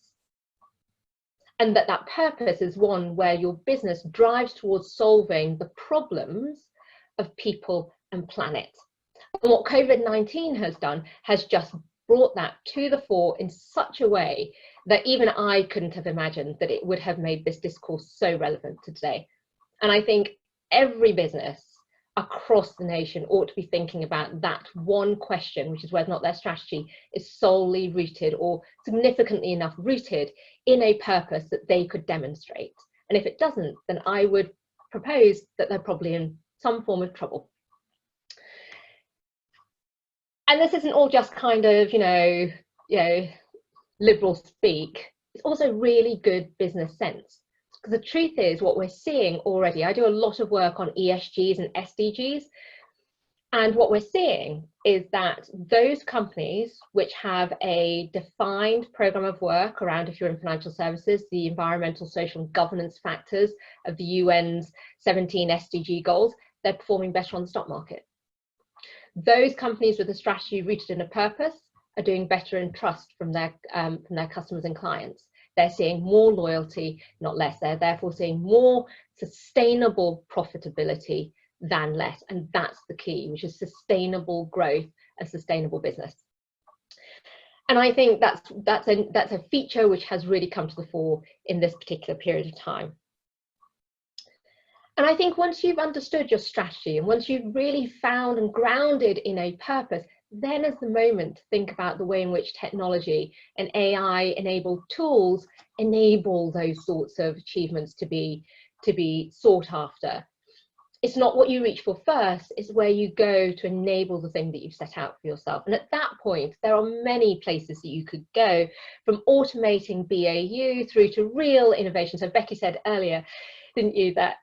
And that purpose is one where your business drives towards solving the problems of people and planet. And what COVID-19 has done has just brought that to the fore in such a way that even I couldn't have imagined that it would have made this discourse so relevant to today. And I think every business across the nation ought to be thinking about that one question, which is whether or not their strategy is solely rooted or significantly enough rooted in a purpose that they could demonstrate. And if it doesn't, then I would propose that they're probably in some form of trouble. And this isn't all just kind of, you know, liberal speak. It's also really good business sense. Because the truth is, what we're seeing already, I do a lot of work on ESGs and SDGs, and what we're seeing is that those companies which have a defined program of work around, if you're in financial services, the environmental, social and governance factors of the UN's 17 SDG goals, they're performing better on the stock market. Those companies with a strategy rooted in a purpose are doing better in trust from their customers and clients. They're seeing more loyalty, not less. They're therefore seeing more sustainable profitability than less. And that's the key, which is sustainable growth and sustainable business. And I think that's a feature which has really come to the fore in this particular period of time. And I think once you've understood your strategy and once you've really found and grounded in a purpose, then is the moment to think about the way in which technology and AI-enabled tools enable those sorts of achievements to be sought after. It's not what you reach for first, it's where you go to enable the thing that you've set out for yourself. And at that point, there are many places that you could go, from automating BAU through to real innovation. So Becky said earlier, didn't you, that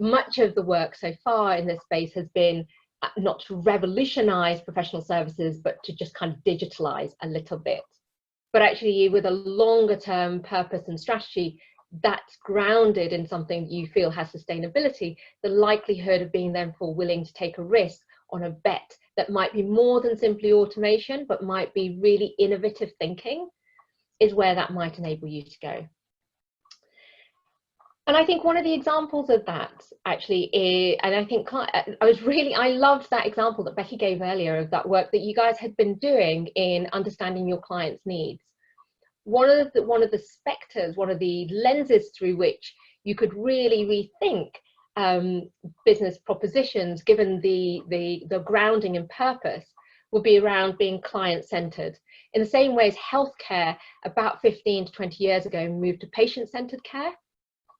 much of the work so far in this space has been not to revolutionize professional services, but to just kind of digitalize a little bit. But actually, with a longer term purpose and strategy that's grounded in something you feel has sustainability, the likelihood of being therefore willing to take a risk on a bet that might be more than simply automation, but might be really innovative thinking, is where that might enable you to go. And I think one of the examples of that actually is, and I think I loved that example that Becky gave earlier of that work that you guys had been doing in understanding your clients' needs. One of the specters, one of the lenses through which you could really rethink business propositions, given the grounding and purpose, would be around being client-centered. In the same way as healthcare about 15 to 20 years ago moved to patient-centered care,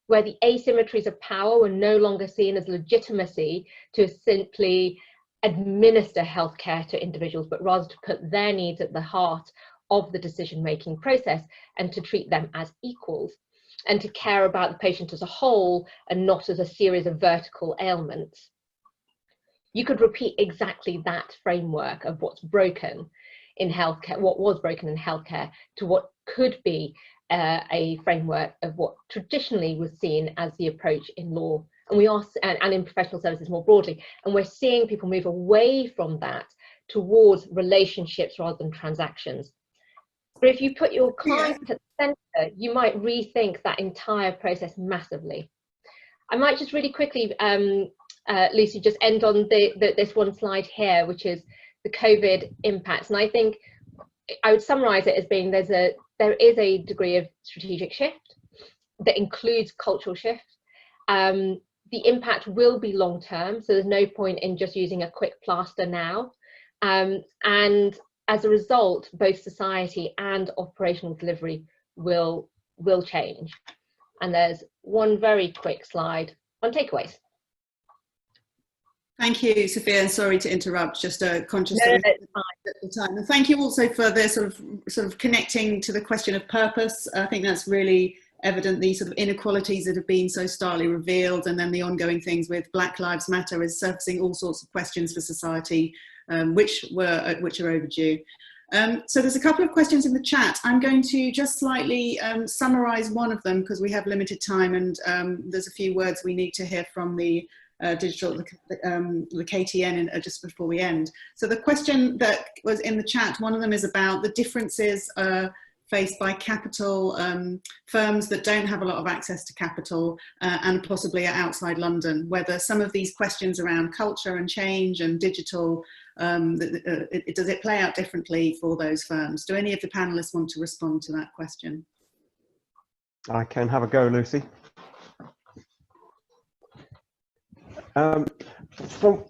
where the asymmetries of power were no longer seen as legitimacy to simply administer healthcare to individuals, but rather to put their needs at the heart of the decision-making process and to treat them as equals and to care about the patient as a whole and not as a series of vertical ailments. You could repeat exactly that framework of what's broken in healthcare, what was broken in healthcare, to what could be a framework of what traditionally was seen as the approach in law And we are, and in professional services more broadly, and we're seeing people move away from that towards relationships rather than transactions. But if you put your client at the centre, you might rethink that entire process massively. I might just really quickly, Lucy, just end on this one slide here, which is the COVID impacts. And I think I would summarise it as being there is a degree of strategic shift that includes cultural shift. The impact will be long term, so there's no point in just using a quick plaster now. And as a result, both society and operational delivery will change. And there's one very quick slide on takeaways. Thank you, Sophia, and sorry to interrupt, just conscious No, of the time. And thank you also for the sort of connecting to the question of purpose. I think that's really evident, the sort of inequalities that have been so starkly revealed, and then the ongoing things with Black Lives Matter is surfacing all sorts of questions for society, which are overdue. So there's a couple of questions in the chat. I'm going to just slightly summarise one of them because we have limited time, and there's a few words we need to hear from the the KTN just before we end. So the question that was in the chat, one of them is about the differences faced by capital firms that don't have a lot of access to capital and possibly are outside London, whether some of these questions around culture and change and digital, does it play out differently for those firms? Do any of the panelists want to respond to that question? I can have a go, Lucy. From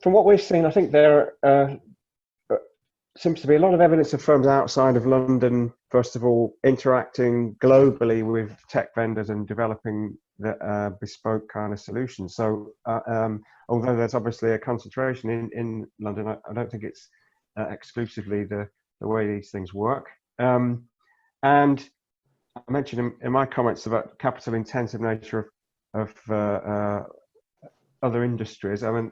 what we've seen, I think there seems to be a lot of evidence of firms outside of London, first of all, interacting globally with tech vendors and developing the bespoke kind of solutions. So although there's obviously a concentration in London, I don't think it's exclusively the way these things work. And I mentioned in my comments about capital intensive nature of other industries. I mean,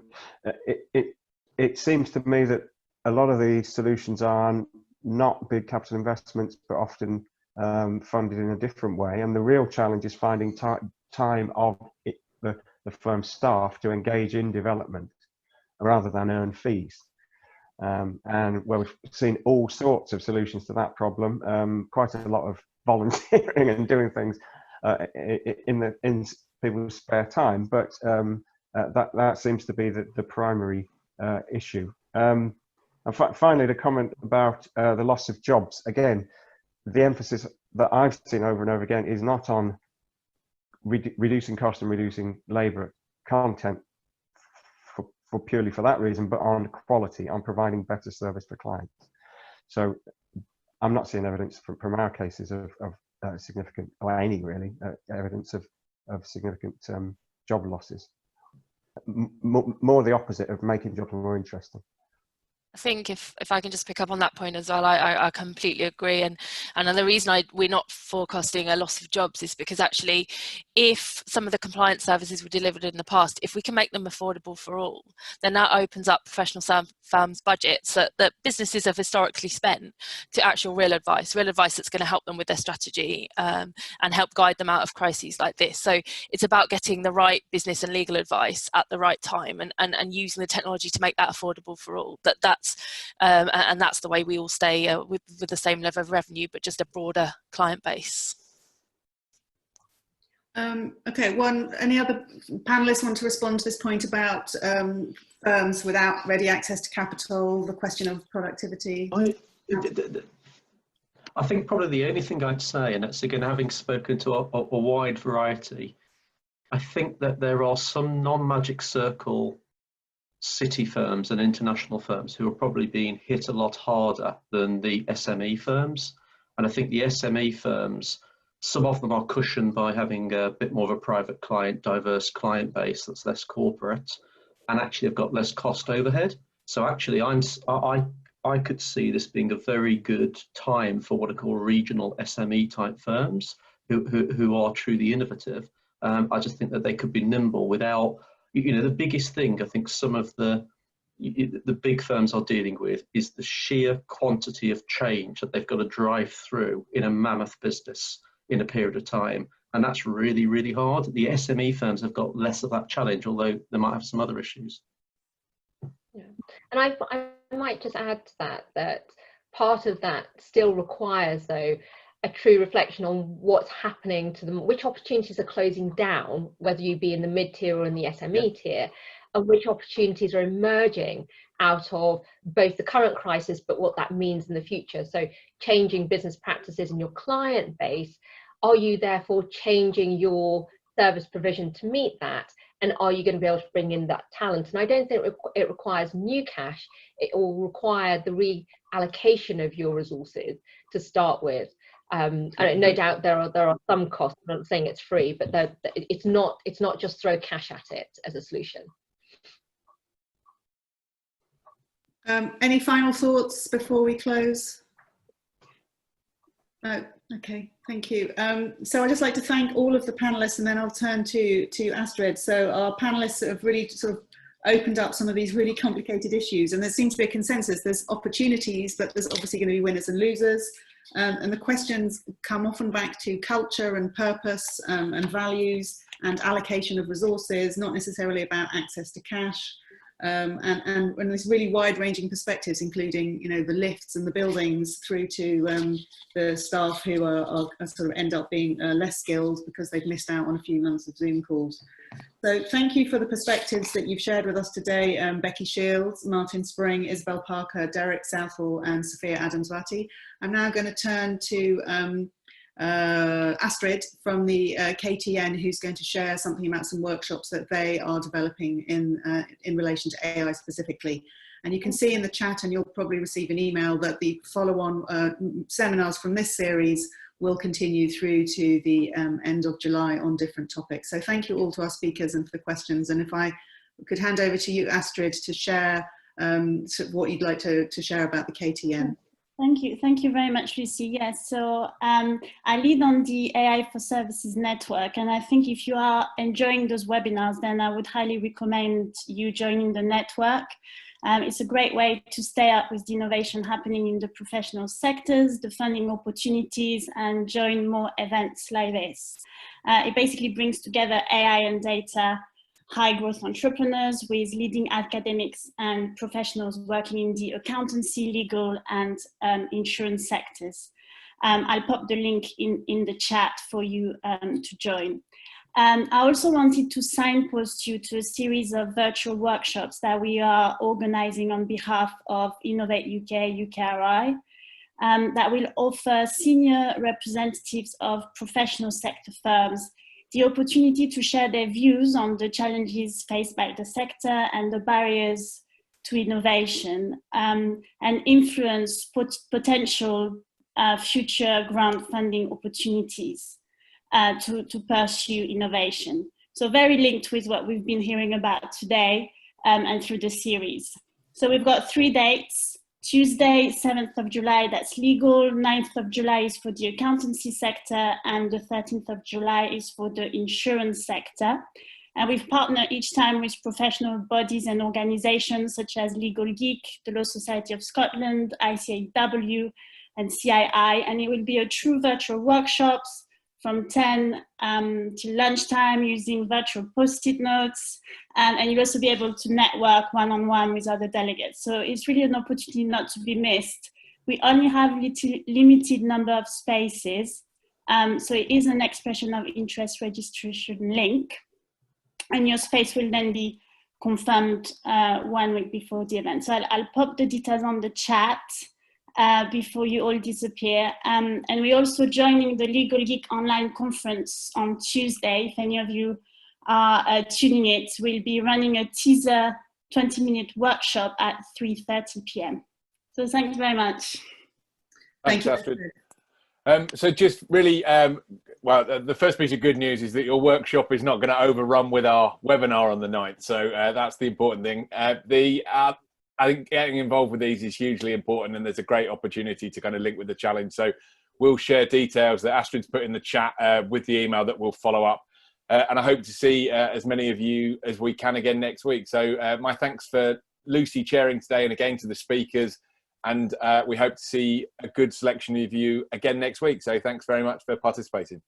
it seems to me that a lot of these solutions are not big capital investments, but often funded in a different way. And the real challenge is finding time of the firm's staff to engage in development rather than earn fees. And where we've seen all sorts of solutions to that problem, quite a lot of volunteering and doing things in people's spare time, but that seems to be the primary issue. And finally, the comment about the loss of jobs. Again, the emphasis that I've seen over and over again is not on reducing cost and reducing labour content for purely for that reason, but on quality, on providing better service for clients. So I'm not seeing evidence from our cases of significant, or any really, evidence of significant job losses. More the opposite of making jobs more interesting. I think if I can just pick up on that point as well, I completely agree. And the reason we're not forecasting a loss of jobs is because actually, if some of the compliance services were delivered in the past, if we can make them affordable for all, then that opens up professional firms' budgets that businesses have historically spent to actual real advice that's going to help them with their strategy and help guide them out of crises like this. So it's about getting the right business and legal advice at the right time and using the technology to make that affordable for all. And that's the way we all stay with the same level of revenue, but just a broader client base. Okay, any other panelists want to respond to this point about firms without ready access to capital, the question of productivity? I think probably the only thing I'd say, and it's again having spoken to a wide variety, I think that there are some non-magic circle city firms and international firms who are probably being hit a lot harder than the SME firms. And I think the SME firms, some of them are cushioned by having a bit more of a private client, diverse client base that's less corporate, and actually have got less cost overhead. So actually I could see this being a very good time for what I call regional SME type firms who are truly innovative. I just think that they could be nimble without, the biggest thing I think some of the big firms are dealing with is the sheer quantity of change that they've got to drive through in a mammoth business in a period of time. And that's really, really hard. The SME firms have got less of that challenge, although they might have some other issues. Yeah. And I might just add to that part of that still requires, though, a true reflection on what's happening to them, which opportunities are closing down, whether you be in the mid-tier or in the SME tier, and which opportunities are emerging out of both the current crisis, but what that means in the future. So changing business practices in your client base, are you therefore changing your service provision to meet that? And are you going to be able to bring in that talent? And I don't think it requires new cash. It will require the reallocation of your resources to start with. And no doubt there are some costs. I'm not saying it's free, but it's not just throw cash at it as a solution. Any final thoughts before we close? Okay, thank you. So I'd just like to thank all of the panelists, and then I'll turn to Astrid. So our panelists have really sort of opened up some of these really complicated issues, and there seems to be a consensus. There's opportunities, but there's obviously going to be winners and losers. And the questions come often back to culture and purpose and values and allocation of resources, not necessarily about access to cash. And there's really wide-ranging perspectives, including, you know, the lifts and the buildings through to the staff who are sort of end up being less skilled because they've missed out on a few months of Zoom calls. So thank you for the perspectives that you've shared with us today, Becky Shields, Martin Spring, Isabel Parker, Derek Southall, and Sophia Adams-Watty. I'm now going to turn to Astrid from the KTN, who's going to share something about some workshops that they are developing in relation to AI specifically. And you can see in the chat, and you'll probably receive an email, that the follow-on seminars from this series will continue through to the end of July on different topics. So thank you all to our speakers and for the questions. And if I could hand over to you, Astrid, to share sort of what you'd like to share about the KTN. Thank you very much, Lucy. Yes, so I lead on the AI for Services network, and I think if you are enjoying those webinars, then I would highly recommend you joining the network. It's a great way to stay up with the innovation happening in the professional sectors, the funding opportunities, and join more events like this. It basically brings together AI and data high growth entrepreneurs with leading academics and professionals working in the accountancy, legal, and insurance sectors. I'll pop the link in the chat for you to join. I also wanted to signpost you to a series of virtual workshops that we are organizing on behalf of Innovate UK, UKRI, that will offer senior representatives of professional sector firms the opportunity to share their views on the challenges faced by the sector and the barriers to innovation, and influence potential future grant funding opportunities to pursue innovation. So very linked with what we've been hearing about today and through the series. So we've got 3 dates. Tuesday, 7th of July, that's legal. 9th of July is for the accountancy sector, and the 13th of July is for the insurance sector. And we've partnered each time with professional bodies and organizations such as Legal Geek, the Law Society of Scotland, ICAW, and CII. And it will be a true virtual workshops from 10 till lunchtime using virtual post-it notes. And you'll also be able to network one-on-one with other delegates. So it's really an opportunity not to be missed. We only have limited number of spaces. So it is an expression of interest registration link. And your space will then be confirmed 1 week before the event. So I'll pop the details on the chat before you all disappear. And we're also joining the Legal Geek online conference on Tuesday. If any of you are tuning it, we'll be running a teaser 20-minute workshop at 3:30 p.m. So thanks very much. Thanks, Astrid. So just really, well, the first piece of good news is that your workshop is not going to overrun with our webinar on the 9th. So that's the important thing. I think getting involved with these is hugely important, and there's a great opportunity to kind of link with the challenge. So we'll share details that Astrid's put in the chat with the email that we'll follow up. And I hope to see as many of you as we can again next week. So my thanks for Lucy chairing today, and again to the speakers. And we hope to see a good selection of you again next week. So thanks very much for participating.